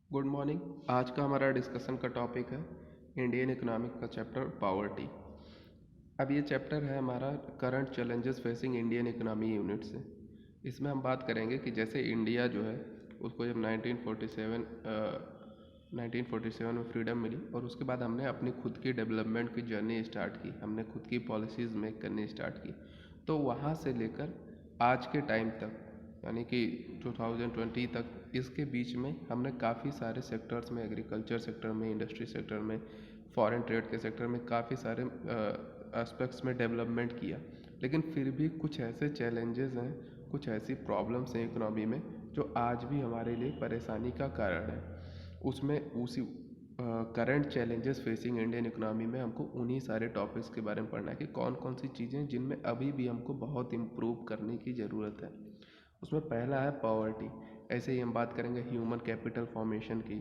Good morning. आज का हमारा डिस्कशन का टॉपिक है इंडियन इकोनॉमिक का चैप्टर पावर्टी। अब ये चैप्टर है हमारा current challenges facing Indian economy unit से। इसमें हम बात करेंगे कि जैसे इंडिया जो है उसको जब 1947 में फ्रीडम मिली और उसके बाद हमने अपनी खुद की डेवलपमेंट की जर्नी स्टार्ट की, हमने खुद की पॉलिसीज़ मेक करनी स्टार्ट की। तो वहाँ से लेकर आज के टाइम तक यानी कि 2020 तक इसके बीच में हमने काफ़ी सारे सेक्टर्स में, एग्रीकल्चर सेक्टर में, इंडस्ट्री सेक्टर में, फॉरेन ट्रेड के सेक्टर में काफ़ी सारे एस्पेक्ट्स में डेवलपमेंट किया। लेकिन फिर भी कुछ ऐसे चैलेंजेस हैं, कुछ ऐसी प्रॉब्लम्स हैं इकोनॉमी में जो आज भी हमारे लिए परेशानी का कारण है। उसमें उसी current challenges facing Indian economy में हमको उन्हीं सारे टॉपिक्स के बारे में पढ़ना है कि कौन कौन सी चीज़ें जिनमें अभी भी हमको बहुत इम्प्रूव करने की ज़रूरत है। उसमें पहला है पॉवर्टी। ऐसे ही हम बात करेंगे ह्यूमन कैपिटल फॉर्मेशन की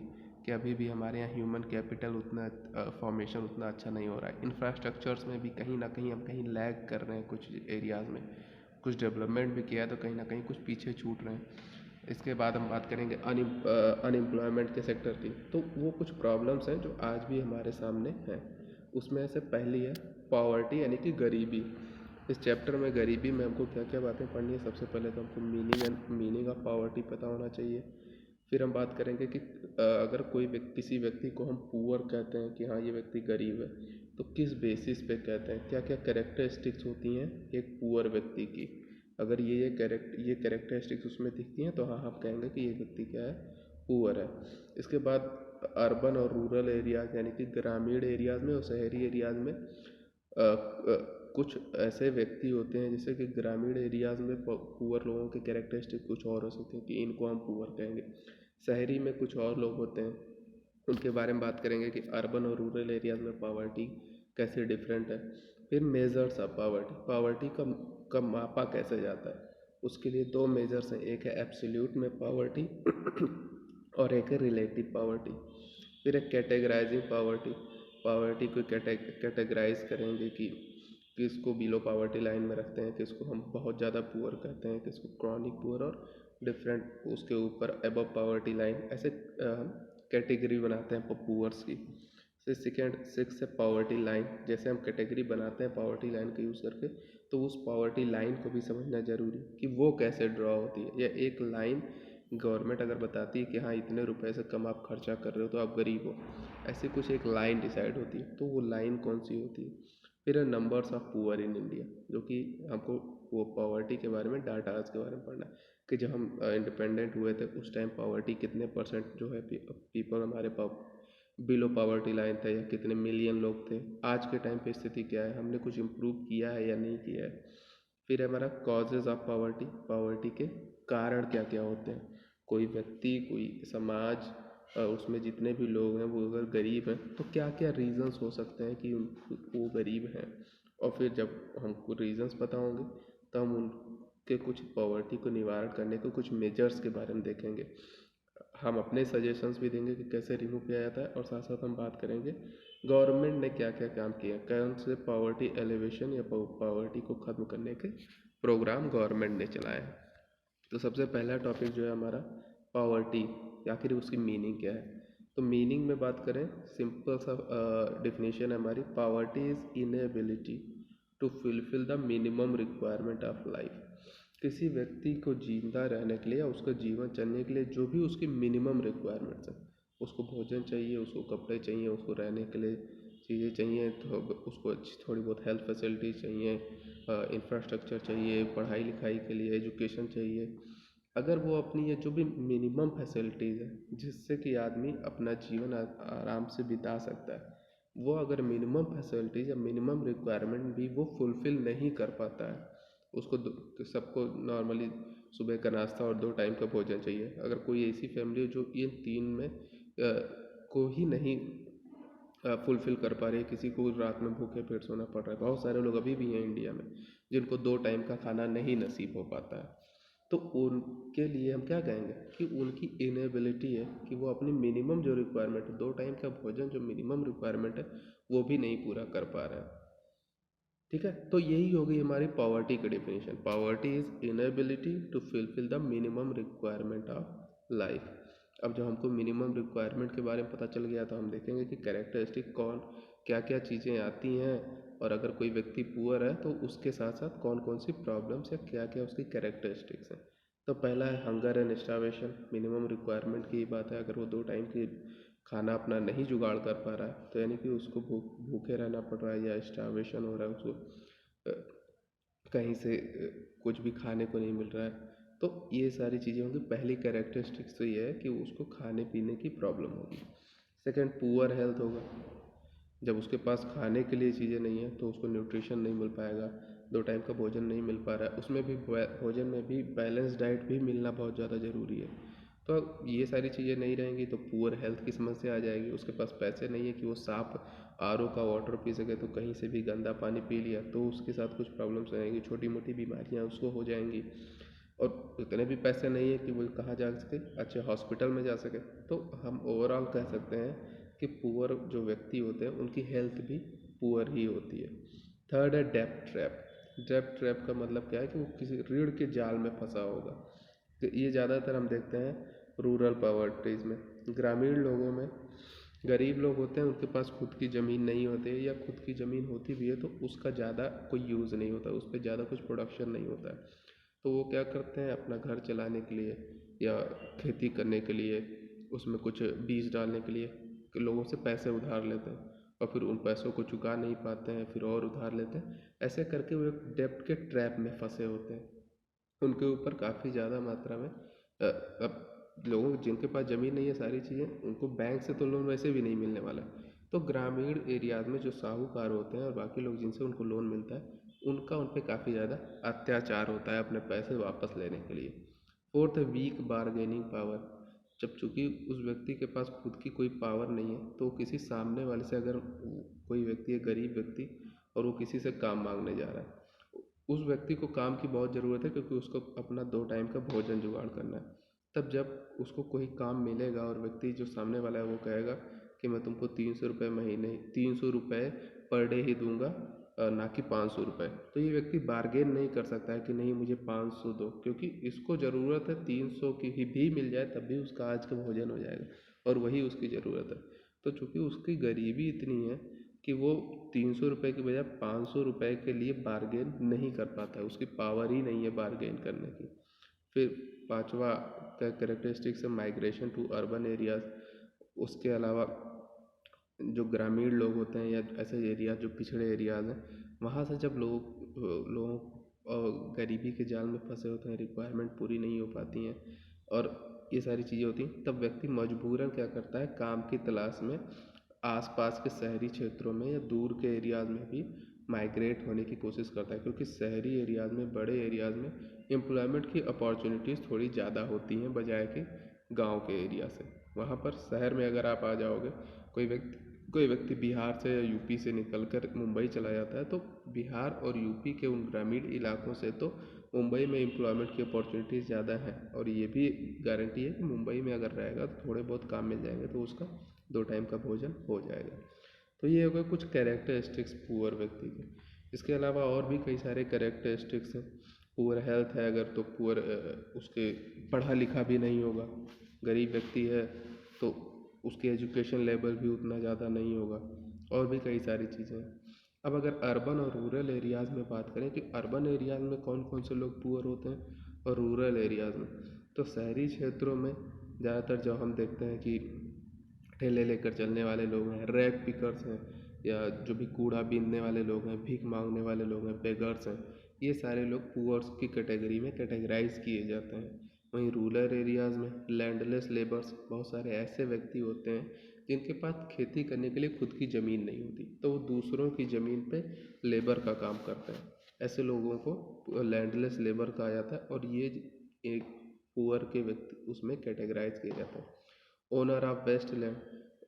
कि अभी भी हमारे यहाँ ह्यूमन कैपिटल उतना फॉर्मेशन उतना अच्छा नहीं हो रहा है। इंफ्रास्ट्रक्चर्स में भी कहीं ना कहीं हम कहीं लैग कर रहे हैं, कुछ एरियाज़ में कुछ डेवलपमेंट भी किया है तो कहीं ना कहीं कुछ पीछे छूट रहे हैं। इसके बाद हम बात करेंगे अनएम्प्लॉयमेंट के सेक्टर की। तो वो कुछ प्रॉब्लम्स हैं जो आज भी हमारे सामने हैं। उसमें से पहली है पॉवर्टी यानी कि गरीबी। इस चैप्टर में गरीबी में हमको क्या क्या बातें पढ़नी है। सबसे पहले तो हमको मीनिंग ऑफ पॉवर्टी पता होना चाहिए। फिर हम बात करेंगे कि अगर किसी व्यक्ति को हम पुअर कहते हैं कि हाँ ये व्यक्ति गरीब है, तो किस बेसिस पे कहते हैं, क्या क्या कैरेक्टरिस्टिक्स होती हैं एक पुअर व्यक्ति की। अगर ये कैरेक्टरिस्टिक्स उसमें दिखती हैं तो हाँ आप कहेंगे कि ये व्यक्ति क्या है, पुअर है। इसके बाद अर्बन और रूरल एरियाज़ यानी कि ग्रामीण एरियाज़ में और शहरी एरियाज़ में कुछ ऐसे व्यक्ति होते हैं जैसे कि ग्रामीण एरियाज़ में पुअर लोगों के कैरेक्टरिस्टिक कुछ और हो सकते हैं कि इनको हम पुअर कहेंगे। शहरी में कुछ और लोग होते हैं, उनके बारे में बात करेंगे कि अर्बन और रूरल एरियाज़ में पावर्टी कैसे डिफरेंट है। फिर मेजर्स ऑफ पावर्टी, पावर्टी का मापा कैसे जाता है। उसके लिए दो मेजर्स हैं, एक है एब्सोल्यूट में पावर्टी और एक है रिलेटिव पावर्टी। फिर एक कैटेगराइजिंग पावर्टी, पावर्टी को कैटेगराइज करेंगे कि किसको बिलो पावर्टी लाइन में रखते हैं, किसको हम बहुत ज़्यादा पुअर कहते हैं, किसको क्रॉनिक पुअर, और डिफरेंट उसके ऊपर अबव पावर्टी लाइन, ऐसे कैटेगरी बनाते हैं पुअर्स की। फिर सेकेंड सिक्स है पावर्टी लाइन। जैसे हम कैटेगरी बनाते हैं पावर्टी लाइन का यूज़ करके, तो उस पावर्टी लाइन को भी समझना जरूरी कि वो कैसे ड्रॉ होती है। या एक लाइन गवर्नमेंट अगर बताती है कि हाँ इतने रुपए से कम आप खर्चा कर रहे हो तो आप गरीब हो, ऐसी कुछ एक लाइन डिसाइड होती है, तो वो लाइन कौन सी होती है। फिर है numbers of poor in India, जो कि हमको वो पावर्टी के बारे में, डाटाज के बारे में पढ़ना है कि जब हम इंडिपेंडेंट हुए थे उस टाइम पावर्टी कितने परसेंट जो है पीपल हमारे बिलो पावर्टी लाइन था, या कितने मिलियन लोग थे। आज के टाइम पे स्थिति क्या है, हमने कुछ इम्प्रूव किया है या नहीं किया है। फिर है हमारा कॉजेज़ ऑफ पावर्टी, पावर्टी के कारण क्या क्या होते हैं। कोई व्यक्ति, कोई समाज, उसमें जितने भी लोग हैं वो अगर गरीब हैं तो क्या क्या रीज़न्स हो सकते हैं कि वो गरीब हैं। और फिर जब हमको रीज़न्स पता होंगे तो हम उनके कुछ पॉवर्टी को निवारण करने के कुछ मेजर्स के बारे में देखेंगे। हम अपने सजेशंस भी देंगे कि कैसे रिमूव किया जाता है, और साथ साथ हम बात करेंगे गवर्नमेंट ने क्या क्या काम किया, कौन से पॉवर्टी एलिवेशन या पॉवर्टी को ख़त्म करने के प्रोग्राम गवर्नमेंट ने चलाए हैं। तो सबसे पहला टॉपिक जो है हमारा पॉवर्टी, आखिर उसकी मीनिंग क्या है। तो मीनिंग में बात करें, सिंपल सा डिफिनेशन है हमारी, poverty is inability to fulfil the minimum requirement of life. किसी व्यक्ति को जिंदा रहने के लिए या उसका जीवन चलने के लिए जो भी उसकी मिनिमम रिक्वायरमेंट्स हैं, उसको भोजन चाहिए, उसको कपड़े चाहिए, उसको रहने के लिए चीज़ें चाहिए, तो उसको अच्छी थोड़ी बहुत हेल्थ फैसिलिटी चाहिए, इंफ्रास्ट्रक्चर चाहिए, पढ़ाई लिखाई के लिए एजुकेशन चाहिए। अगर वो अपनी ये जो भी मिनिमम फैसिलिटीज़ है जिससे कि आदमी अपना जीवन आराम से बिता सकता है, वो अगर मिनिमम फैसिलिटीज़ या मिनिमम रिक्वायरमेंट भी वो फुलफ़िल नहीं कर पाता है, उसको सबको नॉर्मली सुबह का नाश्ता और 2 टाइम का भोजन चाहिए। अगर कोई ऐसी फैमिली है जो इन 3 में को ही नहीं फुलफ़िल कर पा रही है, किसी को रात में भूखे पेट सोना पड़ रहा है, बहुत सारे लोग अभी भी हैं इंडिया में जिनको 2 टाइम का खाना नहीं नसीब हो पाता है। तो उनके लिए हम क्या कहेंगे कि उनकी इनेबिलिटी है कि वो अपनी मिनिमम जो रिक्वायरमेंट है, 2 टाइम का भोजन जो मिनिमम रिक्वायरमेंट है, वो भी नहीं पूरा कर पा रहे हैं। ठीक है, तो यही हो गई हमारी पॉवर्टी की definition. Poverty is inability to fulfil the minimum requirement of life. अब जब हमको मिनिमम रिक्वायरमेंट के बारे में पता चल गया तो हम देखेंगे कि कैरेक्टरिस्टिक कौन क्या क्या चीज़ें आती हैं, और अगर कोई व्यक्ति पुअर है तो उसके साथ साथ कौन कौन सी प्रॉब्लम्स या क्या क्या उसकी कैरेक्टरिस्टिक्स हैं। तो पहला है hunger and starvation. Minimum requirement की बात है, अगर वो 2 टाइम की खाना अपना नहीं जुगाड़ कर पा रहा है तो यानी कि उसको भूखे रहना पड़ रहा है या स्टार्वेशन हो रहा है, उसको कहीं से कुछ भी खाने को नहीं मिल रहा है। तो ये सारी चीज़ें होंगी। पहली कैरेक्टरिस्टिक्स तो ये है कि उसको खाने पीने की प्रॉब्लम होगी। सेकंड, पुअर हेल्थ होगा। जब उसके पास खाने के लिए चीज़ें नहीं है तो उसको न्यूट्रिशन नहीं मिल पाएगा, 2 टाइम का भोजन नहीं मिल पा रहा है, उसमें भी भोजन में भी बैलेंस डाइट भी मिलना बहुत ज़्यादा ज़रूरी है। तो ये सारी चीज़ें नहीं रहेंगी तो पुअर हेल्थ की समस्या आ जाएगी। उसके पास पैसे नहीं है कि वो साफ आरओ का वाटर पी सके, तो कहीं से भी गंदा पानी पी लिया तो उसके साथ कुछ प्रॉब्लम्स आएंगी, छोटी मोटी बीमारियाँ उसको हो जाएंगी। और इतने भी पैसे नहीं है कि वो कहाँ जा सके, अच्छे हॉस्पिटल में जा सके। तो हम ओवरऑल कह सकते हैं कि पुअर जो व्यक्ति होते हैं उनकी हेल्थ भी पुअर ही होती है। थर्ड है डेब्ट ट्रैप। डेब्ट ट्रैप का मतलब क्या है कि वो किसी ऋण के जाल में फंसा होगा। तो ये ज़्यादातर हम देखते हैं रूरल पॉवर्टीज़ में, ग्रामीण लोगों में। गरीब लोग होते हैं उनके पास खुद की ज़मीन नहीं होती है, या खुद की ज़मीन होती भी है तो उसका ज़्यादा कोई यूज़ नहीं होता, उस पर ज़्यादा कुछ प्रोडक्शन नहीं होता है। तो वो क्या करते हैं, अपना घर चलाने के लिए या खेती करने के लिए, उसमें कुछ बीज डालने के लिए लोगों से पैसे उधार लेते हैं, और फिर उन पैसों को चुका नहीं पाते हैं, फिर और उधार लेते हैं। ऐसे करके वो एक डेब्ट के ट्रैप में फंसे होते हैं। उनके ऊपर काफ़ी ज़्यादा मात्रा में अब लोगों जिनके पास ज़मीन नहीं है, सारी चीज़ें, उनको बैंक से तो लोन वैसे भी नहीं मिलने वाला। तो ग्रामीण एरियाज़ में जो साहूकार होते हैं और बाकी लोग जिनसे उनको लोन मिलता है, उनका उन पे काफ़ी ज़्यादा अत्याचार होता है अपने पैसे वापस लेने के लिए। फोर्थ है वीक बारगेनिंग पावर। जब चूँकि उस व्यक्ति के पास खुद की कोई पावर नहीं है तो किसी सामने वाले से, अगर कोई व्यक्ति है गरीब व्यक्ति और वो किसी से काम मांगने जा रहा है, उस व्यक्ति को काम की बहुत ज़रूरत है क्योंकि उसको अपना 2 टाइम का भोजन जुगाड़ करना है। तब जब उसको कोई काम मिलेगा और व्यक्ति जो सामने वाला है वो कहेगा कि मैं तुमको 300 रुपये महीने, 300 रुपये पर डे ही दूंगा, ना कि 500 रुपये। तो ये व्यक्ति बार्गेन नहीं कर सकता है कि नहीं मुझे 500 दो, क्योंकि इसको ज़रूरत है 300 की ही भी मिल जाए तब भी उसका आज का भोजन हो जाएगा, और वही उसकी ज़रूरत है। तो चूँकि उसकी गरीबी इतनी है कि वो 300 रुपये की बजाय 500 रुपये के लिए बार्गेन नहीं कर पाता है, उसकी पावर ही नहीं है बार्गेन करने की। फिर पांचवा कैरेक्टरिस्टिक्स है माइग्रेशन टू अर्बन एरियाज। उसके अलावा जो ग्रामीण लोग होते हैं या ऐसे एरिया जो पिछड़े एरियाज हैं, वहाँ से जब लोग गरीबी के जाल में फंसे होते हैं, रिक्वायरमेंट पूरी नहीं हो पाती हैं और ये सारी चीज़ें होती हैं, तब व्यक्ति मजबूरन क्या करता है, काम की तलाश में आसपास के शहरी क्षेत्रों में या दूर के एरियाज़ में भी माइग्रेट होने की कोशिश करता है, क्योंकि शहरी एरियाज़ में, बड़े एरियाज़ में एम्प्लॉयमेंट की अपॉर्चुनिटीज़ थोड़ी ज़्यादा होती हैं बजाय के गांव के एरिया से। वहाँ पर शहर में अगर आप आ जाओगे, कोई व्यक्ति बिहार से या यूपी से निकलकर मुंबई चला जाता है, तो बिहार और यूपी के उन ग्रामीण इलाकों से तो मुंबई में एम्प्लॉयमेंट की अपॉर्चुनिटीज़ ज़्यादा हैं, और ये भी गारंटी है कि मुंबई में अगर रहेगा तो थोड़े बहुत काम मिल जाएंगे तो उसका 2 टाइम का भोजन हो जाएगा। तो ये हो गए कुछ कैरेक्टरिस्टिक्स पुअर व्यक्ति के। इसके अलावा और भी कई सारे कैरेक्टरिस्टिक्स हैं। पुअर हेल्थ है अगर, तो पुअर उसके पढ़ा लिखा भी नहीं होगा। गरीब व्यक्ति है तो उसकी एजुकेशन लेवल भी उतना ज़्यादा नहीं होगा, और भी कई सारी चीज़ें हैं। अब अगर अर्बन और रूरल एरियाज़ में बात करें कि अर्बन एरियाज़ में कौन कौन से लोग पुअर होते हैं और रूरल एरियाज़ में, तो शहरी क्षेत्रों में ज़्यादातर जब हम देखते हैं कि ठेले लेकर चलने वाले लोग हैं, रैग पिकर्स हैं, या जो भी कूड़ा बीनने वाले लोग हैं, भीख मांगने वाले लोग हैं, बेगर्स हैं, ये सारे लोग पुअर्स की कैटेगरी में कैटेगराइज किए जाते हैं। वहीं रूरल एरियाज़ में लैंडलेस लेबर्स, बहुत सारे ऐसे व्यक्ति होते हैं जिनके पास खेती करने के लिए खुद की ज़मीन नहीं होती, तो वो दूसरों की ज़मीन पे लेबर का काम करते हैं। ऐसे लोगों को लैंडलेस लेबर कहा जाता है, और ये एक पुअर के व्यक्ति उसमें कैटेगराइज किए जाते हैं। ओनर ऑफ वेस्ट लैंड,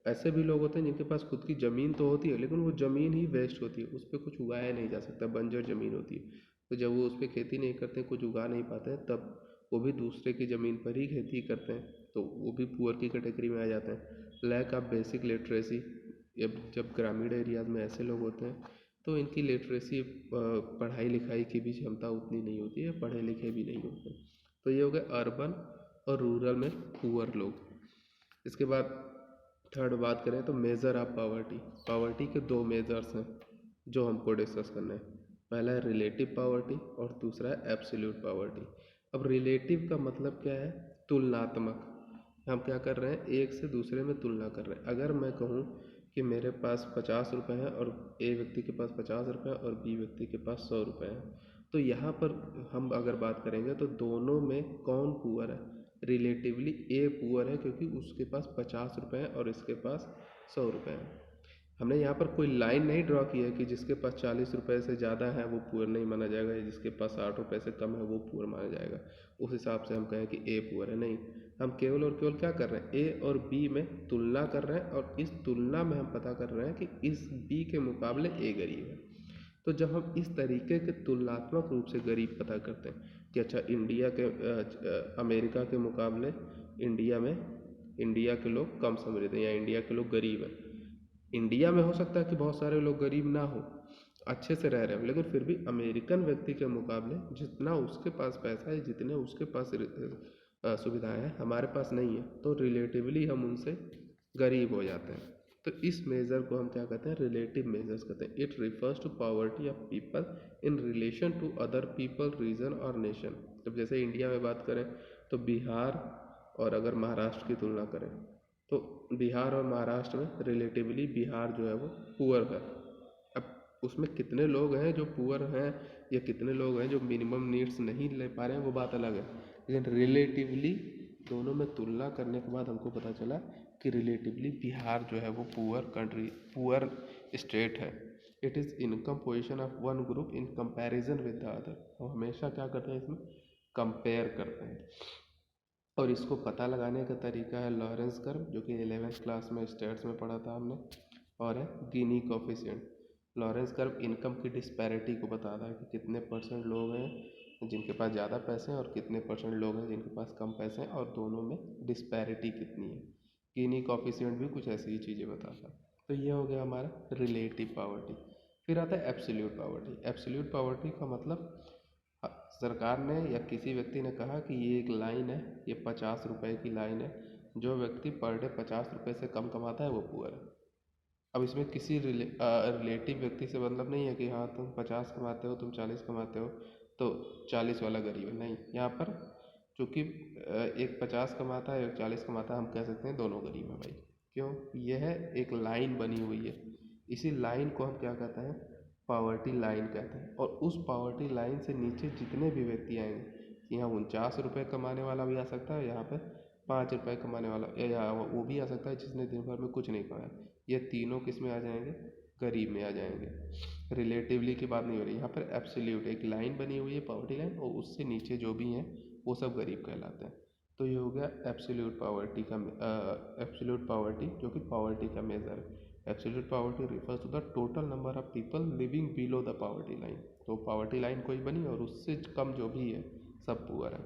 ऐसे भी लोग होते हैं जिनके पास खुद की ज़मीन तो होती है लेकिन वो ज़मीन ही वेस्ट होती है, उस पर कुछ उगाया नहीं जा सकता, बंजर ज़मीन होती है। तो जब वो उस पर खेती नहीं करते, कुछ उगा नहीं पाते हैं, तब वो भी दूसरे की ज़मीन पर ही खेती करते हैं, तो वो भी पुअर की कैटेगरी में आ जाते हैं। लैक ऑफ बेसिक लिटरेसी, जब ग्रामीण एरियाज में ऐसे लोग होते हैं तो इनकी लिटरेसी, पढ़ाई लिखाई की भी क्षमता उतनी नहीं होती है, पढ़े लिखे भी नहीं होते। तो ये हो गए अर्बन और रूरल में पुअर लोग। इसके बाद थर्ड बात करें तो मेज़र ऑफ पावर्टी। पावर्टी के दो मेजर्स हैं जो हमको डिस्कस करना है। पहला है रिलेटिव पावर्टी और दूसरा है एब्सोल्यूट पावर्टी। अब रिलेटिव का मतलब क्या है? तुलनात्मक। हम क्या कर रहे हैं, एक से दूसरे में तुलना कर रहे हैं। अगर मैं कहूँ कि मेरे पास 50 रुपये हैं और ए व्यक्ति के पास 50 रुपये और बी व्यक्ति के पास 100 रुपये हैं, तो यहाँ पर हम अगर बात करेंगे तो दोनों में कौन पुअर है? रिलेटिवली ए पुअर है, क्योंकि उसके पास 50 रुपये हैं और इसके पास 100 रुपये हैं। हमने यहाँ पर कोई लाइन नहीं ड्रॉ की है कि जिसके पास 40 रुपये से ज़्यादा है वो पुअर नहीं माना जाएगा, या जिसके पास 60 रुपये से कम है वो पुअर माना जाएगा। उस हिसाब से हम कहें कि ए पुअर है, नहीं। हम केवल और केवल क्या कर रहे हैं, ए और बी में तुलना कर रहे हैं, और इस तुलना में हम पता कर रहे हैं कि इस बी के मुकाबले ए गरीब है। तो जब हम इस तरीके के तुलनात्मक रूप से गरीब पता करते हैं कि अच्छा इंडिया के अमेरिका के मुकाबले इंडिया के लोग कम समृद्ध हैं या इंडिया के लोग गरीब हैं। इंडिया में हो सकता है कि बहुत सारे लोग गरीब ना हो, अच्छे से रह रहे हो, लेकिन फिर भी अमेरिकन व्यक्ति के मुकाबले जितना उसके पास पैसा है, जितने उसके पास सुविधाएं हैं, हमारे पास नहीं है, तो रिलेटिवली हम उनसे गरीब हो जाते हैं। तो इस मेज़र को हम क्या कहते हैं, रिलेटिव मेजर्स कहते हैं। It refers to poverty of people in relation to other people, region और नेशन। तो जैसे इंडिया में बात करें तो बिहार और अगर महाराष्ट्र की तुलना करें तो बिहार और महाराष्ट्र में रिलेटिवली बिहार जो है वो पुअर है। अब उसमें कितने लोग हैं जो पुअर हैं या कितने लोग हैं जो मिनिमम नीड्स नहीं ले पा रहे हैं, वो बात अलग है, लेकिन रिलेटिवली दोनों में तुलना करने के बाद हमको पता चला कि रिलेटिवली बिहार जो है वो पुअर स्टेट है। It is income position of one group in comparison with the other. हम हमेशा क्या करते हैं, इसमें कंपेयर करते हैं। और इसको पता लगाने का तरीका है लॉरेंस कर्व, जो कि 11th क्लास में स्टैट्स में पढ़ा था हमने, और है गिनी कोफिशिएंट। लॉरेंस कर्व इनकम की डिस्पैरिटी को बताता है कि कितने परसेंट लोग हैं जिनके पास ज़्यादा पैसे हैं और कितने परसेंट लोग हैं जिनके पास कम पैसे हैं, और दोनों में डिस्पैरिटी कितनी है। गिनी कोफिशिएंट भी कुछ ऐसी ही चीज़ें बताता है। तो ये हो गया हमारा रिलेटिव पावर्टी। फिर आता है एब्सोल्यूट पावर्टी। एब्सोल्यूट पावर्टी का मतलब सरकार ने या किसी व्यक्ति ने कहा कि ये एक लाइन है, ये 50 रुपये की लाइन है, जो व्यक्ति पर डे 50 रुपये से कम कमाता है वो पुअर है। अब इसमें किसी रिलेटिव व्यक्ति से मतलब नहीं है कि हाँ तुम 50 कमाते हो, तुम 40 कमाते हो तो 40 वाला गरीब है, नहीं। यहाँ पर चूँकि एक 50 कमाता है एक 40 कमाता है, हम कह सकते हैं दोनों गरीब हैं भाई। क्यों? यह है एक लाइन बनी हुई है, इसी लाइन को हम क्या कहते हैं, पावर्टी लाइन कहते हैं। और उस पावर्टी लाइन से नीचे जितने भी व्यक्ति आएंगे, यहाँ 49 रुपये कमाने वाला भी आ सकता है, यहाँ पे 5 रुपये कमाने वाला या वो भी आ सकता है जिसने दिन भर में कुछ नहीं कमाया। ये तीनों किस में आ जाएंगे, गरीब में आ जाएंगे। रिलेटिवली की बात नहीं हो रही यहाँ पर, एब्सोल्यूट एक लाइन बनी हुई है पावर्टी लाइन, और उससे नीचे जो भी हैं वो सब गरीब कहलाते हैं। तो ये हो गया एब्सोल्यूट पावर्टी का एब्सोल्यूट पावर्टी, जो कि पावर्टी का मेजर है। Absolute poverty refers to the total number of people living below the poverty line। तो poverty line कोई बनी और उससे कम जो भी है सब पुअर है।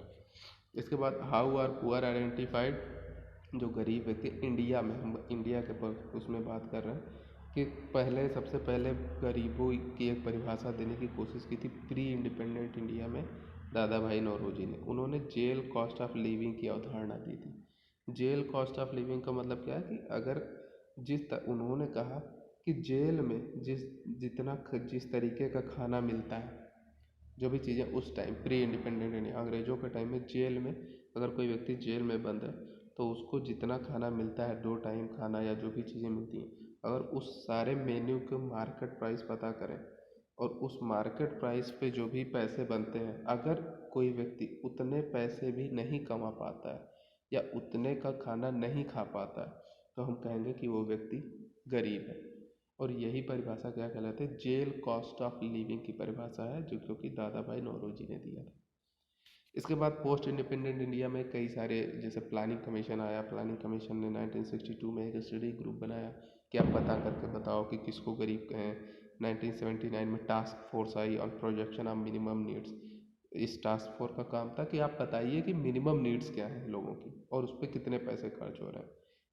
इसके बाद हाउ आर पुअर आइडेंटिफाइड, जो गरीब व्यक्ति इंडिया में, हम इंडिया के पर उसमें बात कर रहे हैं कि सबसे पहले गरीबों की एक परिभाषा देने की कोशिश की थी प्री इंडिपेंडेंट इंडिया में दादा भाई नौरोजी ने। उन्होंने जेल कॉस्ट ऑफ लिविंग की अवधारणा दी थी। जेल कॉस्ट ऑफ लिविंग का मतलब क्या है कि अगर उन्होंने कहा कि जेल में जिस तरीके का खाना मिलता है, जो भी चीज़ें उस टाइम प्री इंडिपेंडेंट इंडिया अंग्रेज़ों के टाइम में जेल में अगर कोई व्यक्ति जेल में बंद है तो उसको जितना खाना मिलता है, 2 टाइम खाना या जो भी चीज़ें मिलती हैं, अगर उस सारे मेन्यू के मार्केट प्राइस पता करें और उस मार्केट प्राइस पे जो भी पैसे बनते हैं, अगर कोई व्यक्ति उतने पैसे भी नहीं कमा पाता है या उतने का खाना नहीं खा पाता है, तो हम कहेंगे कि वो व्यक्ति गरीब है। और यही परिभाषा क्या कहलाती है, जेल कॉस्ट ऑफ लिविंग की परिभाषा है, जो कि दादा भाई नौरोजी ने दिया था। इसके बाद पोस्ट इंडिपेंडेंट इंडिया में कई सारे, जैसे प्लानिंग कमीशन आया। प्लानिंग कमीशन ने 1962 में एक स्टडी ग्रुप बनाया कि आप पता करके बताओ कि किसको गरीब कहें। 1979 में task force I on projection of minimum needs. इस टास्क फोर्स का काम था कि आप बताइए कि मिनिमम नीड्स क्या हैं लोगों की और उस पर कितने पैसे खर्च हो रहे हैं।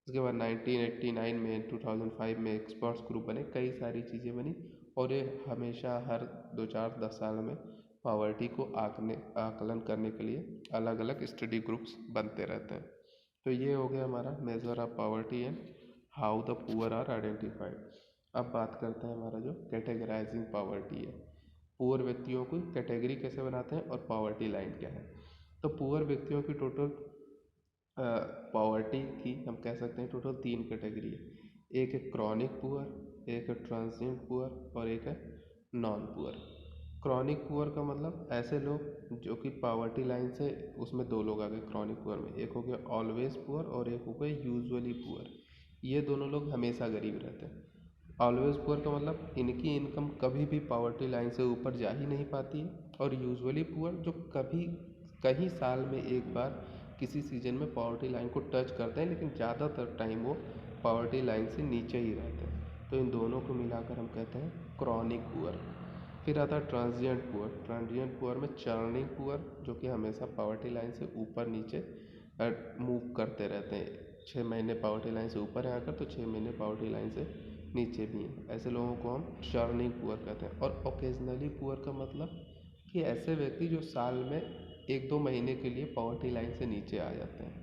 इसके बाद 1989 में 2005 में एक्सपर्ट्स ग्रुप बने, कई सारी चीज़ें बनी, और ये हमेशा हर 2-4-10 साल में पावर्टी को आकलन करने के लिए अलग अलग स्टडी ग्रुप्स बनते रहते हैं। तो ये हो गया हमारा measure of poverty and how the poor are identified. अब बात करते हैं हमारा जो कैटेगराइजिंग पॉवर्टी है, पुअर व्यक्तियों को कैटेगरी कैसे बनाते हैं और पॉवर्टी लाइन क्या है। तो पुअर व्यक्तियों की टोटल पॉवर्टी की हम कह सकते हैं टोटल 3 कैटेगरी है। एक है क्रॉनिक पुअर, एक है ट्रांजिएंट पुअर और एक है नॉन पुअर। क्रॉनिक पुअर का मतलब ऐसे लोग जो कि पॉवर्टी लाइन से, उसमें 2 लोग आ गए क्रॉनिक पुअर में, एक हो गया ऑलवेज पुअर और एक हो गया यूजुअली पुअर। ये दोनों लोग हमेशा गरीब रहते हैं। ऑलवेज पुअर का मतलब इनकी इनकम कभी भी पॉवर्टी लाइन से ऊपर जा ही नहीं पाती है। और यूजुअली पुअर जो कभी कई साल में एक बार किसी सीजन में पॉवर्टी लाइन को टच करते हैं, लेकिन ज़्यादातर टाइम वो पॉवर्टी लाइन से नीचे ही रहते हैं। तो इन दोनों को मिलाकर हम कहते हैं क्रॉनिक पुअर। फिर आता है ट्रांजिएंट पुअर। ट्रांजिएंट पुअर में चर्निंग पुअर जो कि हमेशा पॉवर्टी लाइन से ऊपर नीचे मूव करते रहते हैं। 6 महीने पॉवर्टी लाइन से ऊपर है आकर तो 6 महीने पॉवर्टी लाइन से नीचे भी हैं। ऐसे लोगों को हम चर्निंग पुअर कहते हैं। और ओकेजनली पुअर का मतलब कि ऐसे व्यक्ति जो साल में 1-2 महीने के लिए पॉवर्टी लाइन से नीचे आ जाते हैं।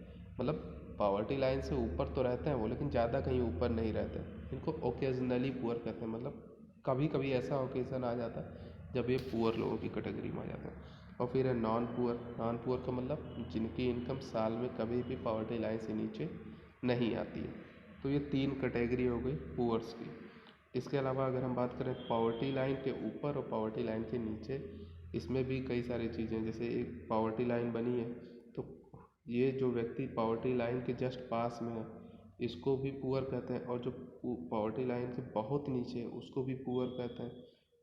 मतलब पॉवर्टी लाइन से ऊपर तो रहते हैं वो, लेकिन ज़्यादा कहीं ऊपर नहीं रहते। इनको ओकेजनली पुअर कहते हैं। मतलब कभी कभी ऐसा ओकेजन आ जाता है जब ये पुअर लोगों की कैटेगरी में आ जाते हैं। और फिर है नॉन पुअर। नॉन पुअर का मतलब जिनकी इनकम साल में कभी भी पॉवर्टी लाइन से नीचे नहीं आती है। तो ये 3 कैटेगरी हो गई पुअर्स की। इसके अलावा अगर हम बात करें पॉवर्टी लाइन के ऊपर और पॉवर्टी लाइन के नीचे, इसमें भी कई सारी चीज़ें, जैसे एक पॉवर्टी लाइन बनी है तो ये जो व्यक्ति पॉवर्टी लाइन के जस्ट पास में है इसको भी पुअर कहते हैं। और जो पॉवर्टी लाइन के बहुत नीचे है उसको भी पुअर कहते हैं।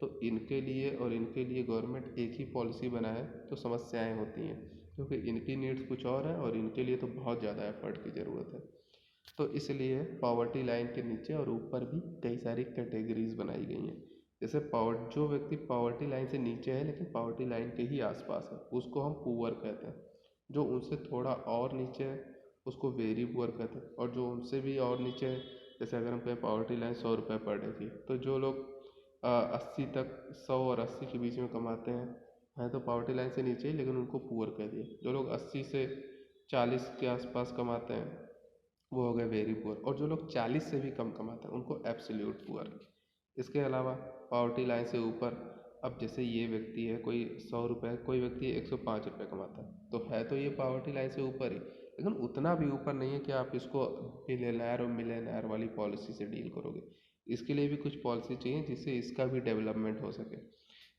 तो इनके लिए और इनके लिए गवर्नमेंट एक ही पॉलिसी बनाए तो समस्याएं होती हैं, क्योंकि इनकी नीड्स कुछ और है और इनके लिए तो बहुत ज़्यादा एफर्ट की ज़रूरत है। तो इसलिए पॉवर्टी लाइन के नीचे और ऊपर भी कई सारी कैटेगरीज बनाई गई हैं। जैसे जो व्यक्ति पॉवर्टी लाइन से नीचे है लेकिन पॉवर्टी लाइन के ही आसपास है उसको हम पुअर कहते हैं। जो उनसे थोड़ा और नीचे है उसको वेरी पुअर कहते हैं। और जो उनसे भी और नीचे है, जैसे अगर हम कहें पॉवर्टी लाइन 100 रुपये पर डे की, तो जो लोग 80 तक 100 और 80 के बीच में कमाते हैं तो पॉवर्टी लाइन से नीचे ही, लेकिन उनको पुअर कह दिए। जो लोग 80 से 40 के आसपास कमाते हैं वो हो गए वेरी पुअर। और जो लोग 40 से भी कम कमाते हैं उनको एब्सोल्यूट पुअर। इसके अलावा पॉवर्टी लाइन से ऊपर, अब जैसे ये व्यक्ति है कोई 100 रुपये, कोई व्यक्ति 105 रुपये कमाता है, तो है तो ये पॉवर्टी लाइन से ऊपर ही, लेकिन उतना भी ऊपर नहीं है कि आप इसको बिलियनर और मिलियनर वाली पॉलिसी से डील करोगे। इसके लिए भी कुछ पॉलिसी चाहिए जिससे इसका भी डेवलपमेंट हो सके।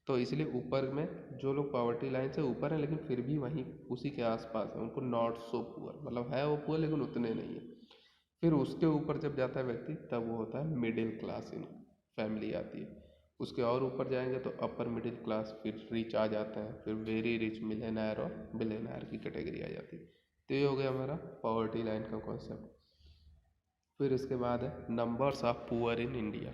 तो इसलिए ऊपर में जो लोग पॉवर्टी लाइन से ऊपर हैं लेकिन फिर भी वहीं उसी के आसपास हैं उनको नॉट सो पुअर, मतलब है वो पुअर लेकिन उतने नहीं है। फिर उसके ऊपर जब जाता है व्यक्ति तब वो होता है मिडिल क्लास इन फैमिली आती है। उसके और ऊपर जाएंगे तो अपर मिडिल क्लास, फिर रिच आ जाते हैं, फिर वेरी रिच, मिलियनर और बिलियनर की कैटेगरी आ जाती है। तो ये हो गया हमारा पॉवर्टी लाइन का कॉन्सेप्ट। फिर इसके बाद है numbers of poor in India.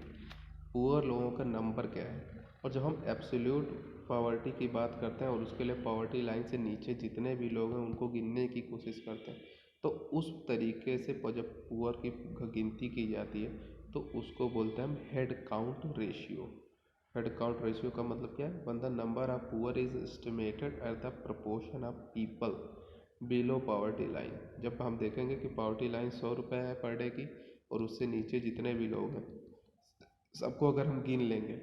Poor लोगों का नंबर क्या है। और जब हम एब्सोल्यूट पॉवर्टी की बात करते हैं और उसके लिए पॉवर्टी लाइन से नीचे जितने भी लोग हैं उनको गिनने की कोशिश करते हैं, तो उस तरीके से जब पुअर की गिनती की जाती है तो उसको बोलते हैं हम head count ratio. Head count ratio का मतलब क्या है, one the number of poor is estimated at the proportion of people below poverty line. जब हम देखेंगे कि पॉवर्टी लाइन 100 रुपये है पर डे की और उससे नीचे जितने भी लोग हैं सबको अगर हम गिन लेंगे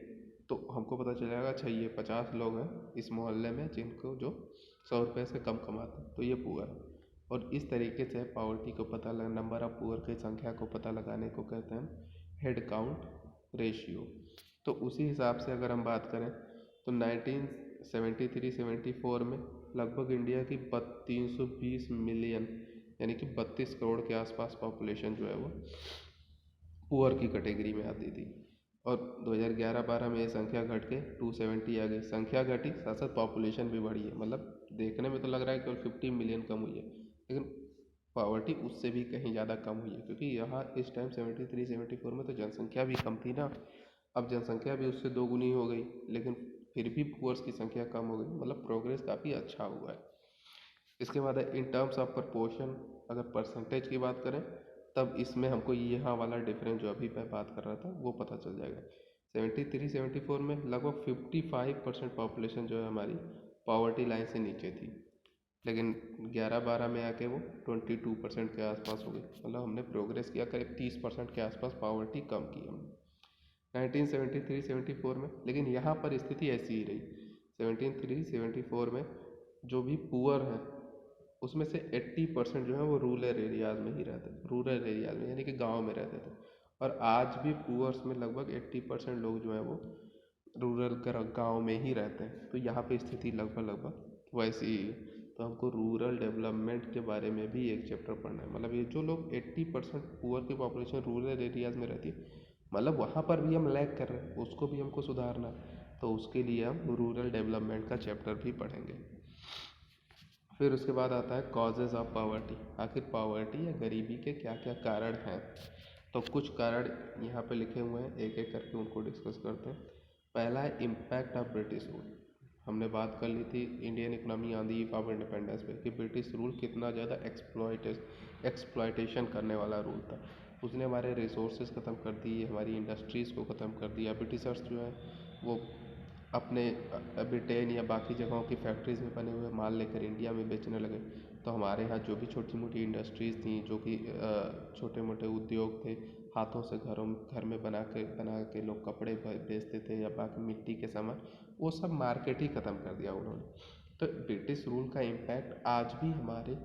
तो हमको पता चल जाएगा अच्छा ये 50 लोग हैं इस मोहल्ले में जिनको जो 100 रुपये से कम कमाते हैं, तो ये पुअर है। और इस तरीके से पॉवर्टी को पता लगा, नंबर ऑफ पुअर की संख्या को पता लगाने को कहते हैं हेड काउंट रेशियो। तो उसी हिसाब से अगर हम बात करें तो 1973-74 में लगभग इंडिया की 320 मिलियन यानी कि 32 करोड़ के आसपास पॉपुलेशन जो है वो पुअर की कैटेगरी में आती थी। और 2011-12 में ये संख्या घट के 270 आ गई। संख्या घटी साथ साथ पॉपुलेशन भी बढ़ी है। मतलब देखने में तो लग रहा है केवल 50 मिलियन कम हुई है, लेकिन पॉवर्टी उससे भी कहीं ज़्यादा कम हुई है, क्योंकि यहाँ इस टाइम 73-74 में तो जनसंख्या भी कम थी ना। अब जनसंख्या भी उससे 2 गुनी हो गई, लेकिन फिर भी पुअर्स की संख्या कम हो गई। मतलब प्रोग्रेस काफ़ी अच्छा हुआ है। इसके बाद है इन टर्म्स ऑफ प्रपोर्शन। अगर परसेंटेज की बात करें तब इसमें हमको यहाँ वाला डिफरेंस जो अभी मैं बात कर रहा था वो पता चल जाएगा। 73-74 में लगभग 55% पॉपुलेशन जो है हमारी पॉवर्टी लाइन से नीचे थी, लेकिन 11-12 में आके वो 22% के आसपास हो गई। मतलब हमने प्रोग्रेस किया, करीब 30% के आसपास पॉवर्टी कम की हमने 1973-74 में। लेकिन यहाँ पर स्थिति ऐसी ही रही। 73-74 में जो भी पुअर हैं उसमें से 80% जो है वो रूरल एरियाज़ में ही रहते थे, रूरल एरियाज़ में यानी कि गाँव में रहते थे। और आज भी पुअर्स में लगभग 80% लोग जो हैं वो रूरल गाँव में ही रहते हैं। तो यहाँ पे स्थिति लगभग लगभग वैसी ही है। तो हमको रूरल डेवलपमेंट के बारे में भी एक चैप्टर पढ़ना है। मतलब ये जो लोग 80% पुअर की पॉपुलेशन रूरल एरियाज़ में रहती है, मतलब वहाँ पर भी हम लैग कर रहे हैं, उसको भी हमको सुधारना है। तो उसके लिए हम रूरल डेवलपमेंट का चैप्टर भी पढ़ेंगे। फिर उसके बाद आता है कॉजेज़ ऑफ पावर्टी। आखिर पावर्टी या गरीबी के क्या क्या कारण हैं। तो कुछ कारण यहाँ पे लिखे हुए हैं, एक एक करके उनको डिस्कस करते हैं। पहला है इम्पैक्ट ऑफ ब्रिटिश रूल। हमने बात कर ली थी Indian economy on the eve of independence पे कि ब्रिटिश रूल कितना ज़्यादा एक्सप्लॉयटेशन करने वाला रूल था। उसने हमारे रिसोर्सेज ख़त्म कर दिए, हमारी इंडस्ट्रीज़ को ख़त्म कर दिया। ब्रिटिशर्स जो है वो अपने ब्रिटेन या बाकी जगहों की फैक्ट्रीज़ में बने हुए माल लेकर इंडिया में बेचने लगे। तो हमारे यहाँ जो भी छोटी मोटी इंडस्ट्रीज़ थी, जो कि छोटे मोटे उद्योग थे, हाथों से घर में बना के लोग कपड़े बेचते थे या बाकी मिट्टी के सामान, वो सब मार्केट ही ख़त्म कर दिया उन्होंने। तो ब्रिटिश रूल का इम्पैक्ट आज भी हमारे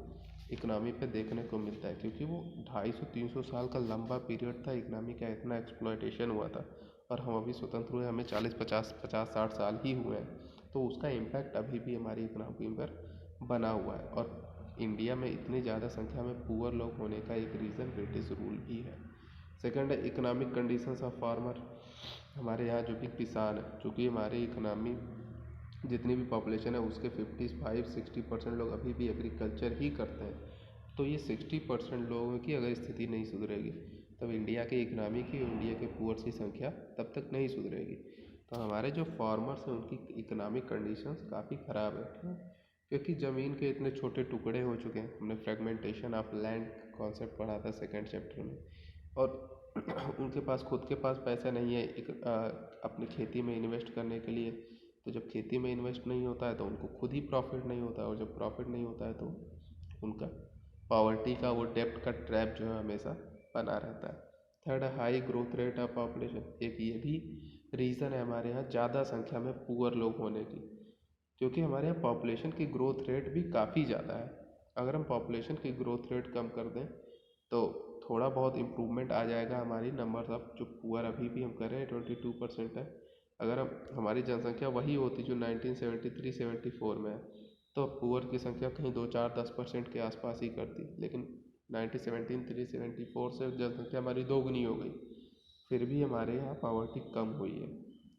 इकनॉमी पे देखने को मिलता है, क्योंकि वो 250-300 साल का लंबा पीरियड था, इकनॉमी का इतना एक्सप्लॉयटेशन हुआ था। और हम अभी स्वतंत्र हुए हमें 40-50-60 साल ही हुए हैं। तो उसका इम्पैक्ट अभी भी हमारी इकनॉमी पर बना हुआ है। और इंडिया में इतनी ज़्यादा संख्या में पुअर लोग होने का एक रीज़न ब्रिटिश रूल भी है। सेकंड है इकोनॉमिक कंडीशंस ऑफ फार्मर। हमारे यहाँ जो भी किसान है, चूँकि हमारी इकनॉमी जितनी भी पॉपुलेशन है उसके 55-60% लोग अभी भी एग्रीकल्चर ही करते हैं। तो ये 60% लोगों की अगर स्थिति नहीं सुधरेगी तब इंडिया की इकनॉमी की, इंडिया के पुअर्स की संख्या तब तक नहीं सुधरेगी। तो हमारे जो फार्मर्स हैं उनकी इकोनॉमिक कंडीशंस काफ़ी ख़राब है। क्यों? क्योंकि ज़मीन के इतने छोटे टुकड़े हो चुके हैं। हमने फ्रेगमेंटेशन ऑफ लैंड कॉन्सेप्ट पढ़ा था सेकंड चैप्टर में। और उनके पास खुद के पास पैसा नहीं है अपनी खेती में इन्वेस्ट करने के लिए। तो जब खेती में इन्वेस्ट नहीं होता है तो उनको खुद ही प्रॉफिट नहीं होता है, और जब प्रॉफिट नहीं होता है तो उनका पॉवर्टी का वो डेब्ट का ट्रैप जो है हमेशा बना रहता है। थर्ड है high growth rate of population. एक ये भी रीज़न है हमारे यहाँ ज़्यादा संख्या में पुअर लोग होने की, क्योंकि हमारे यहाँ पॉपुलेशन की ग्रोथ रेट भी काफ़ी ज़्यादा है। अगर हम पॉपुलेशन की ग्रोथ रेट कम कर दें तो थोड़ा बहुत इम्प्रूवमेंट आ जाएगा हमारी नंबर्स ऑफ जो पुअर अभी भी हम कर रहे हैं 22% है। अगर हम हमारी जनसंख्या वही होती जो 1973-74 में है तो पुअर की संख्या कहीं 2-4-10% के आसपास ही करती। लेकिन 1973-74 से जनसंख्या हमारी दोगुनी हो गई, फिर भी हमारे यहाँ पॉवर्टी कम हुई है।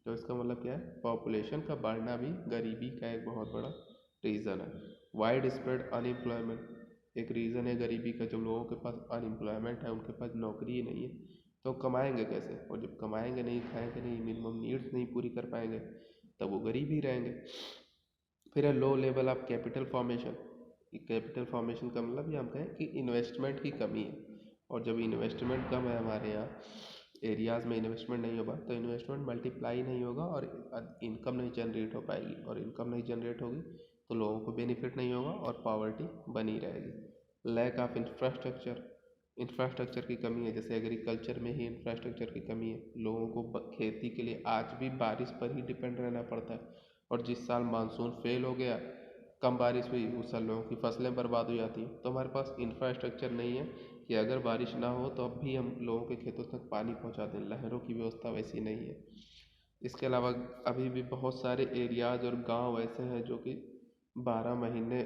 तो इसका मतलब क्या है, पॉपुलेशन का बढ़ना भी गरीबी का एक बहुत बड़ा रीज़न है। वाइड स्प्रेड अनएम्प्लॉयमेंट एक रीज़न है गरीबी का। जब लोगों के पास अनएम्प्लॉयमेंट है, उनके पास नौकरी ही नहीं है, तो कमाएंगे कैसे? और जब कमाएंगे नहीं, खाएंगे नहीं, मिनिमम नीड्स नहीं पूरी कर पाएंगे, तब वो गरीब ही रहेंगे। फिर है low level of capital formation. Capital formation का मतलब ये हम कहें कि इन्वेस्टमेंट की कमी है। और जब इन्वेस्टमेंट कम है हमारे यहाँ एरियाज़ में, इन्वेस्टमेंट नहीं होगा तो इन्वेस्टमेंट मल्टीप्लाई नहीं होगा और इनकम नहीं जनरेट हो पाएगी। और इनकम नहीं जनरेट होगी तो लोगों को बेनिफिट नहीं होगा और पॉवर्टी बनी रहेगी। लैक ऑफ इंफ्रास्ट्रक्चर की कमी है। जैसे एग्रीकल्चर में ही इंफ्रास्ट्रक्चर की कमी है। लोगों को खेती के लिए आज भी बारिश पर ही डिपेंड रहना पड़ता है। और जिस साल मानसून फेल हो गया, कम बारिश हुई, उस साल लोगों की फसलें बर्बाद हो जाती हैं। तो हमारे पास इंफ्रास्ट्रक्चर नहीं है कि अगर बारिश ना हो तो अब भी हम लोगों के खेतों तक पानी पहुंचा दें। नहरों की व्यवस्था वैसी नहीं है। इसके अलावा अभी भी बहुत सारे एरियाज़ और गांव ऐसे हैं जो कि 12 महीने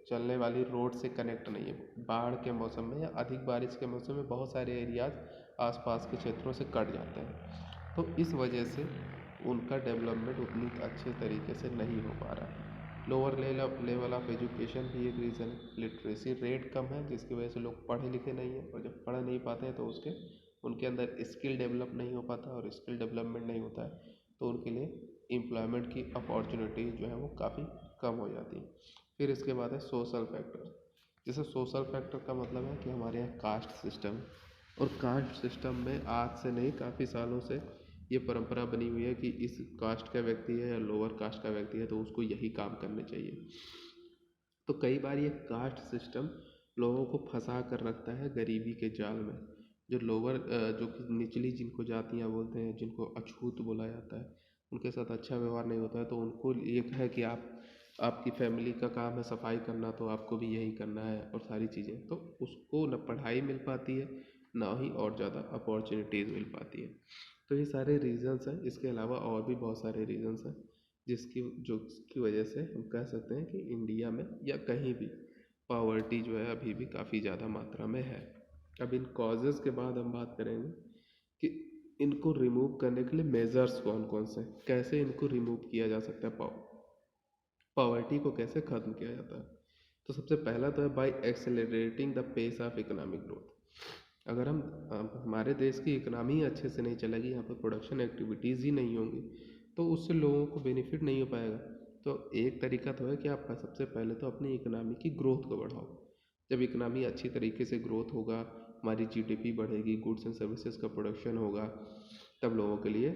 चलने वाली रोड से कनेक्ट नहीं है। बाढ़ के मौसम में या अधिक बारिश के मौसम में बहुत सारे एरियाज़ आसपास के क्षेत्रों से कट जाते हैं। तो इस वजह से उनका डेवलपमेंट उतनी अच्छे तरीके से नहीं हो पा रहा है। लोअर लेवल ऑफ एजुकेशन भी एक रीज़न है। लिटरेसी रेट कम है जिसकी वजह से लोग पढ़े लिखे नहीं हैं, और जब पढ़ नहीं पाते हैं तो उनके अंदर स्किल डेवलप नहीं हो पाता, और स्किल डेवलपमेंट नहीं होता है तो उनके लिए एम्प्लॉयमेंट की अपॉर्चुनिटीज़ जो है वो काफ़ी कम हो जाती है। फिर इसके बाद है सोशल फैक्टर। जैसे सोशल फैक्टर का मतलब है कि हमारे यहाँ कास्ट सिस्टम, और कास्ट सिस्टम में आज से नहीं काफ़ी सालों से ये परंपरा बनी हुई है कि इस कास्ट का व्यक्ति है या लोअर कास्ट का व्यक्ति है तो उसको यही काम करने चाहिए। तो कई बार ये कास्ट सिस्टम लोगों को फंसा कर रखता है गरीबी के जाल में। जो लोअर जो कि निचली जिनको जातियाँ बोलते हैं, जिनको अछूत बोला जाता है, उनके साथ अच्छा व्यवहार नहीं होता है, तो उनको ये है कि आपकी फैमिली का काम है सफाई करना, तो आपको भी यही करना है और सारी चीज़ें, तो उसको न पढ़ाई मिल पाती है, ना ही और ज़्यादा अपॉर्चुनिटीज़ मिल पाती है। तो ये सारे रीज़न्स हैं। इसके अलावा और भी बहुत सारे रीज़न्स हैं जिसकी वजह से हम कह सकते हैं कि इंडिया में या कहीं भी पॉवर्टी जो है अभी भी काफ़ी ज़्यादा मात्रा में है। अब इन कॉजेज़ के बाद हम बात करेंगे कि इनको रिमूव करने के लिए मेजर्स कौन कौन से हैं, कैसे इनको रिमूव किया जा सकता है, पॉवर्टी को कैसे ख़त्म किया जाता है। तो सबसे पहला तो है by accelerating the pace of economic growth. अगर हमारे देश की इकनॉमी अच्छे से नहीं चलेगी, यहाँ पर प्रोडक्शन एक्टिविटीज़ ही नहीं होंगी, तो उससे लोगों को बेनिफिट नहीं हो पाएगा। तो एक तरीका तो है कि आप सबसे पहले तो अपनी इकनॉमी की ग्रोथ को बढ़ाओ। जब इकनॉमी अच्छी तरीके से ग्रोथ होगा, हमारी जीडीपी बढ़ेगी, गुड्स एंड सर्विसेज का प्रोडक्शन होगा, तब लोगों के लिए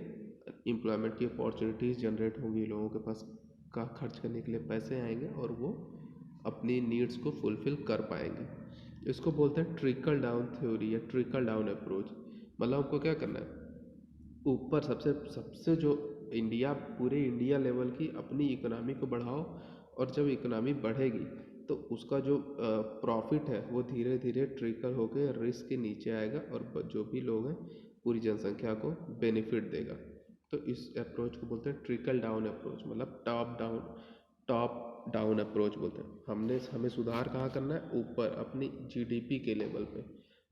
एम्प्लॉयमेंट की अपॉर्चुनिटीज़ जनरेट होंगी, लोगों के पास का खर्च करने के लिए पैसे आएंगे और वो अपनी नीड्स को फुलफ़िल कर पाएंगे। इसको बोलते हैं ट्रिकल डाउन थ्योरी या ट्रिकल डाउन अप्रोच। मतलब हमको क्या करना है, ऊपर सबसे सबसे जो पूरे इंडिया लेवल की अपनी इकोनॉमी को बढ़ाओ, और जब इकोनॉमी बढ़ेगी तो उसका जो प्रॉफिट है वो धीरे धीरे ट्रिकल होकर रिस्क के नीचे आएगा और जो भी लोग हैं पूरी जनसंख्या को बेनिफिट देगा। तो इस अप्रोच को बोलते हैं ट्रिकल डाउन अप्रोच, मतलब टॉप डाउन अप्रोच बोलते हैं। हमें सुधार कहाँ करना है, ऊपर अपनी जीडीपी के लेवल पे,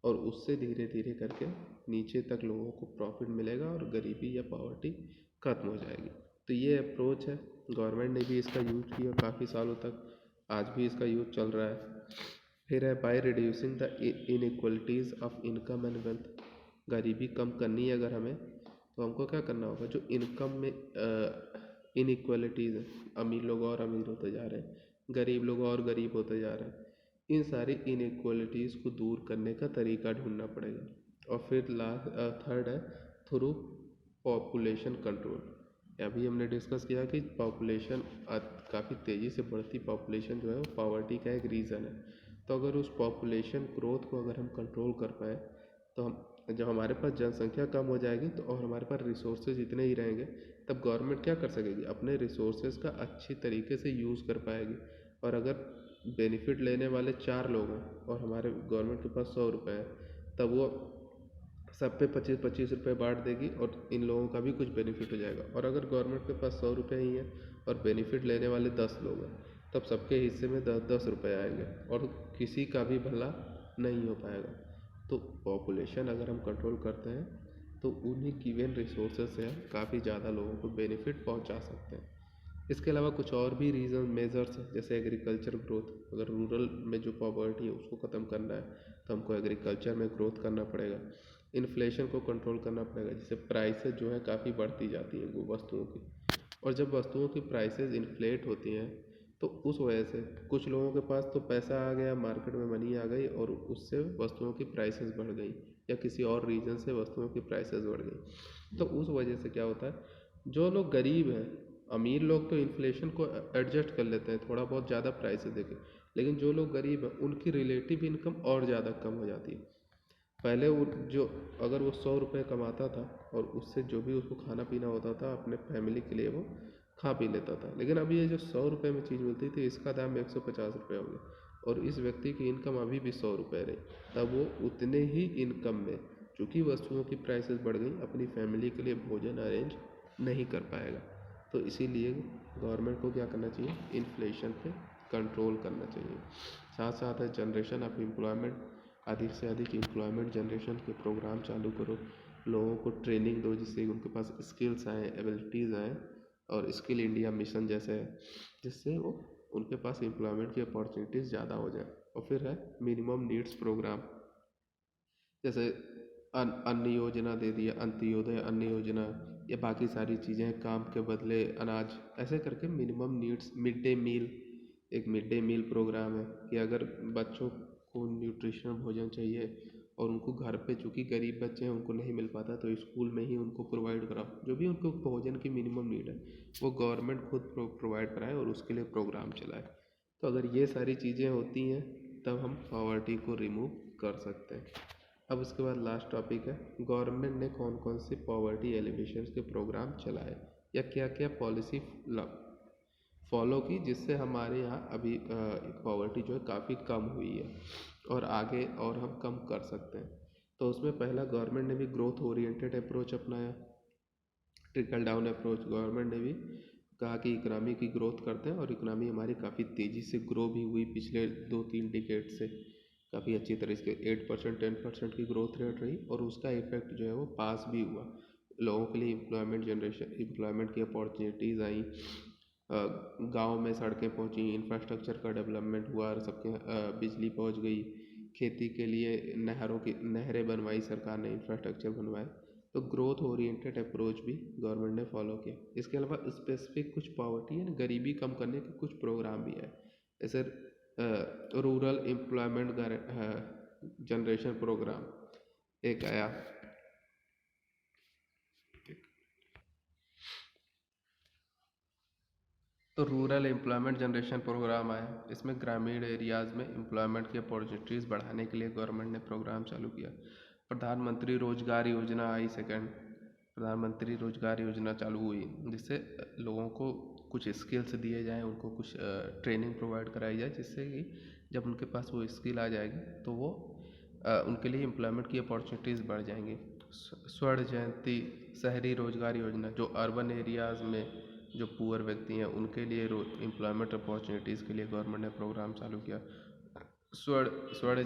और उससे धीरे धीरे करके नीचे तक लोगों को प्रॉफिट मिलेगा और गरीबी या पॉवर्टी खत्म हो जाएगी। तो ये अप्रोच है, गवर्नमेंट ने भी इसका यूज़ किया काफ़ी सालों तक, आज भी इसका यूज़ चल रहा है। फिर है by reducing the inequalities of income and wealth. गरीबी कम करनी है अगर हमें, तो हमको क्या करना होगा, जो इनकम में इनइक्वलिटीज़ है, अमीर लोग और अमीर होते जा रहे हैं, गरीब लोग और गरीब होते जा रहे हैं, इन सारी इनइक्वलिटीज़ को दूर करने का तरीका ढूंढना पड़ेगा। और फिर थर्ड है थ्रू पॉपुलेशन कंट्रोल। अभी हमने डिस्कस किया कि पॉपुलेशन काफ़ी तेज़ी से बढ़ती पॉपुलेशन जो है वो पॉवर्टी का एक रीज़न है। तो अगर उस पॉपुलेशन ग्रोथ को अगर हम कंट्रोल कर पाए, तो हम जब हमारे पास जनसंख्या कम हो जाएगी तो और हमारे पास रिसोर्सेज इतने ही रहेंगे, तब गवर्नमेंट क्या कर सकेगी, अपने रिसोर्सेज का अच्छी तरीके से यूज़ कर पाएगी। और अगर बेनिफिट लेने वाले 4 लोग हैं और हमारे गवर्नमेंट के पास 100 रुपये है, तब वो सब पे 25-25 रुपये बांट देगी और इन लोगों का भी कुछ बेनिफिट हो जाएगा। और अगर गवर्नमेंट के पास 100 रुपये ही है और बेनिफिट लेने वाले 10 लोग हैं, तब सबके हिस्से में 10-10 रुपये आएंगे और किसी का भी भला नहीं हो पाएगा। तो पॉपुलेशन अगर हम कंट्रोल करते हैं तो उन्हीं गिवन रिसोर्सेज से हम काफ़ी ज़्यादा लोगों को बेनिफिट पहुंचा सकते हैं। इसके अलावा कुछ और भी रीज़न मेजर्स हैं, जैसे एग्रीकल्चर ग्रोथ। अगर रूरल में जो पॉवर्टी है उसको ख़त्म करना है तो हमको एग्रीकल्चर में ग्रोथ करना पड़ेगा। इन्फ्लेशन को कंट्रोल करना पड़ेगा, जिससे प्राइसेस जो है काफ़ी बढ़ती जाती हैं वो वस्तुओं की, और जब वस्तुओं की प्राइसेस इन्फ्लेट होती हैं तो उस वजह से कुछ लोगों के पास तो पैसा आ गया, मार्केट में मनी आ गई और उससे वस्तुओं की प्राइसेस बढ़ गई, या किसी और रीज़न से वस्तुओं की प्राइसेस बढ़ गई। तो उस वजह से क्या होता है, जो लोग गरीब हैं, अमीर लोग तो इन्फ्लेशन को एडजस्ट कर लेते हैं थोड़ा बहुत ज़्यादा प्राइसेस देके, लेकिन जो लोग गरीब हैं उनकी रिलेटिव इनकम और ज़्यादा कम हो जाती है। पहले वो जो अगर वो 100 रुपये कमाता था और उससे जो भी उसको खाना पीना होता था अपने फैमिली के लिए वो खा पी लेता था, लेकिन अब ये जो 100 रुपये में चीज़ मिलती थी इसका दाम 150 रुपये हो गया, और इस व्यक्ति की इनकम अभी भी 100 रुपये रही, तब वो उतने ही इनकम में, चूँकि वस्तुओं की प्राइसेस बढ़ गई, अपनी फैमिली के लिए भोजन अरेंज नहीं कर पाएगा। तो इसीलिए गवर्नमेंट को क्या करना चाहिए, इन्फ्लेशन पे कंट्रोल करना चाहिए। साथ साथ है जनरेशन ऑफ एम्प्लॉयमेंट, अधिक से अधिक एम्प्लॉयमेंट जनरेशन के प्रोग्राम चालू करो, लोगों को ट्रेनिंग दो जिससे उनके पास स्किल्स आएँ, एबिलिटीज़ आएँ, और स्किल इंडिया मिशन जैसे है जिससे वो उनके पास एम्प्लॉयमेंट की अपॉर्चुनिटीज़ ज़्यादा हो जाए। और फिर है मिनिमम नीड्स प्रोग्राम, जैसे अन्न योजना दे दिया, अंत्योदय अन्न योजना, या बाकी सारी चीज़ें, काम के बदले अनाज, ऐसे करके minimum needs, mid day meal, एक मिड डे मील प्रोग्राम है कि अगर बच्चों को न्यूट्रिशनल भोजन चाहिए और उनको घर पे, चूँकि गरीब बच्चे हैं उनको नहीं मिल पाता, तो स्कूल में ही उनको प्रोवाइड कराओ। जो भी उनको भोजन की मिनिमम नीड है वो गवर्नमेंट खुद प्रोवाइड कराए और उसके लिए प्रोग्राम चलाए। तो अगर ये सारी चीज़ें होती हैं तब हम पॉवर्टी को रिमूव कर सकते हैं। अब उसके बाद लास्ट टॉपिक है, गवर्नमेंट ने कौन कौन से पॉवर्टी एलिवेशन के प्रोग्राम चलाए या क्या क्या पॉलिसी फॉलो की जिससे हमारे यहाँ अभी पॉवर्टी जो है काफ़ी कम हुई है और आगे और हम कम कर सकते हैं। तो उसमें पहला, गवर्नमेंट ने भी ग्रोथ ओरिएंटेड अप्रोच अपनाया, ट्रिकल डाउन अप्रोच। गवर्नमेंट ने भी कहा कि इकोनॉमी की ग्रोथ करते हैं और इकोनॉमी हमारी काफ़ी तेज़ी से ग्रो भी हुई पिछले 2-3 डिकेड से, काफ़ी अच्छी तरह से 8% 10% की ग्रोथ रेट रही और उसका इफेक्ट जो है वो पास भी हुआ। लोगों के लिए एम्प्लॉयमेंट की अपॉर्चुनिटीज़ आई, गांव में सड़कें पहुंची, इंफ्रास्ट्रक्चर का डेवलपमेंट हुआ और सबके बिजली पहुंच गई, खेती के लिए नहरें बनवाई सरकार ने, इंफ्रास्ट्रक्चर बनवाए। तो ग्रोथ ओरिएंटेड अप्रोच भी गवर्नमेंट ने फॉलो किया। इसके अलावा स्पेसिफिक कुछ पॉवर्टी यानी गरीबी कम करने के कुछ प्रोग्राम भी है, जैसे रूरल एम्प्लॉयमेंट जनरेशन प्रोग्राम एक आया। तो रूरल एम्प्लॉयमेंट जनरेशन प्रोग्राम आया, इसमें ग्रामीण एरियाज़ में एम्प्लॉयमेंट की अपॉर्चुनिटीज़ बढ़ाने के लिए गवर्नमेंट ने प्रोग्राम चालू किया। प्रधानमंत्री रोजगार योजना आई सेकंड, प्रधानमंत्री रोजगार योजना चालू हुई जिससे लोगों को कुछ स्किल्स दिए जाएं, उनको कुछ ट्रेनिंग प्रोवाइड कराई जाए जिससे कि जब उनके पास वो स्किल आ जाएगी तो वो उनके लिए एम्प्लॉयमेंट की अपॉर्चुनिटीज़ बढ़ जाएंगी। स्वर्ण जयंती शहरी रोजगार योजना, जो अर्बन एरियाज़ में जो पुअर व्यक्ति हैं उनके लिए एम्प्लॉयमेंट अपॉर्चुनिटीज़ के लिए गवर्नमेंट ने प्रोग्राम चालू किया। स्वर्ण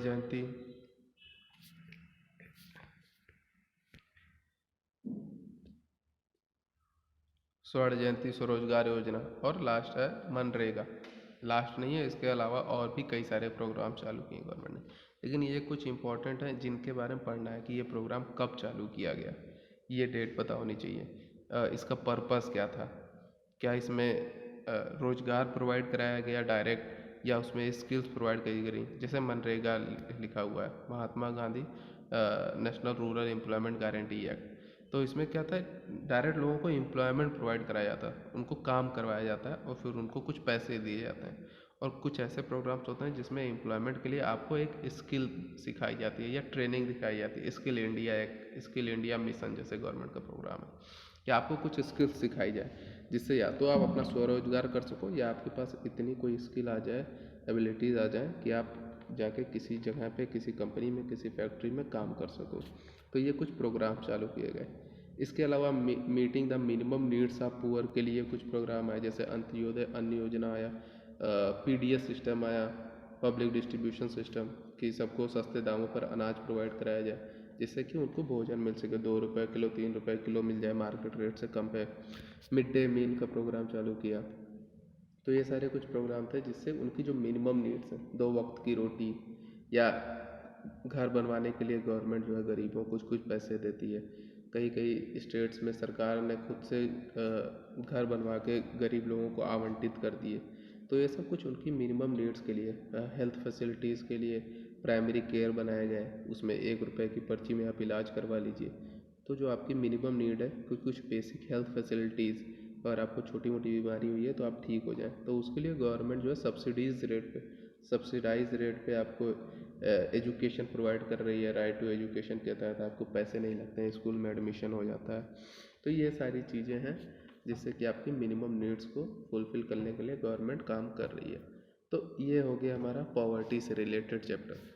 जयंती स्वरोजगार योजना, और लास्ट है मनरेगा। लास्ट नहीं है, इसके अलावा और भी कई सारे प्रोग्राम चालू किए गवर्नमेंट ने, लेकिन ये कुछ इंपॉर्टेंट हैं जिनके बारे में पढ़ना है कि ये प्रोग्राम कब चालू किया गया, ये डेट पता होनी चाहिए। इसका पर्पस क्या था, क्या इसमें रोजगार प्रोवाइड कराया गया डायरेक्ट या उसमें स्किल्स प्रोवाइड करी गई। जैसे मनरेगा लिखा हुआ है, Mahatma Gandhi national rural employment guarantee act, तो इसमें क्या था, डायरेक्ट लोगों को एम्प्लॉयमेंट प्रोवाइड कराया जाता है, उनको काम करवाया जाता है और फिर उनको कुछ पैसे दिए जाते हैं। और कुछ ऐसे प्रोग्राम्स होते हैं जिसमें एम्प्लॉयमेंट के लिए आपको एक स्किल सिखाई जाती है या ट्रेनिंग दिखाई जाती है। स्किल इंडिया मिशन जैसे गवर्नमेंट का प्रोग्राम है कि आपको कुछ स्किल्स सिखाई जाए जिससे या तो आप अपना स्वरोजगार कर सको या आपके पास इतनी कोई स्किल आ जाए, एबिलिटीज़ आ जाए कि आप जाके किसी जगह पे, किसी कंपनी में, किसी फैक्ट्री में काम कर सको। तो ये कुछ प्रोग्राम चालू किए गए। इसके अलावा meeting the minimum needs of poor के लिए कुछ प्रोग्राम आए, जैसे अंत्योदय अन्न योजना आया, पीडीएस सिस्टम आया, पब्लिक डिस्ट्रीब्यूशन सिस्टम, कि सबको सस्ते दामों पर अनाज प्रोवाइड कराया जाए जिससे कि उनको भोजन मिल सके, 2 रुपये किलो 3 रुपये किलो मिल जाए, मार्केट रेट से कम पे। मिड डे मील का प्रोग्राम चालू किया। तो ये सारे कुछ प्रोग्राम थे जिससे उनकी जो मिनिमम नीड्स हैं, 2 वक्त की रोटी या घर बनवाने के लिए गवर्नमेंट जो है गरीबों को कुछ कुछ पैसे देती है। कई कई स्टेट्स में सरकार ने खुद से घर बनवा के गरीब लोगों को आवंटित कर दिए। तो ये सब कुछ उनकी मिनिमम नीड्स के लिए, हेल्थ फैसिलिटीज़ के लिए प्राइमरी केयर बनाए गए, उसमें 1 रुपये की पर्ची में आप इलाज करवा लीजिए। तो जो आपकी मिनिमम नीड है, कुछ बेसिक हेल्थ फैसिलिटीज़, और आपको छोटी मोटी बीमारी हुई है तो आप ठीक हो जाएं, तो उसके लिए गवर्नमेंट जो है सब्सिडाइज रेट पे आपको एजुकेशन प्रोवाइड कर रही है। राइट टू एजुकेशन के तहत आपको पैसे नहीं लगते हैं, स्कूल में एडमिशन हो जाता है। तो ये सारी चीज़ें हैं जिससे कि आपकी मिनिमम नीड्स को फुलफ़िल करने के लिए गवर्नमेंट काम कर रही है। तो ये हो गया हमारा पॉवर्टी से रिलेटेड चैप्टर।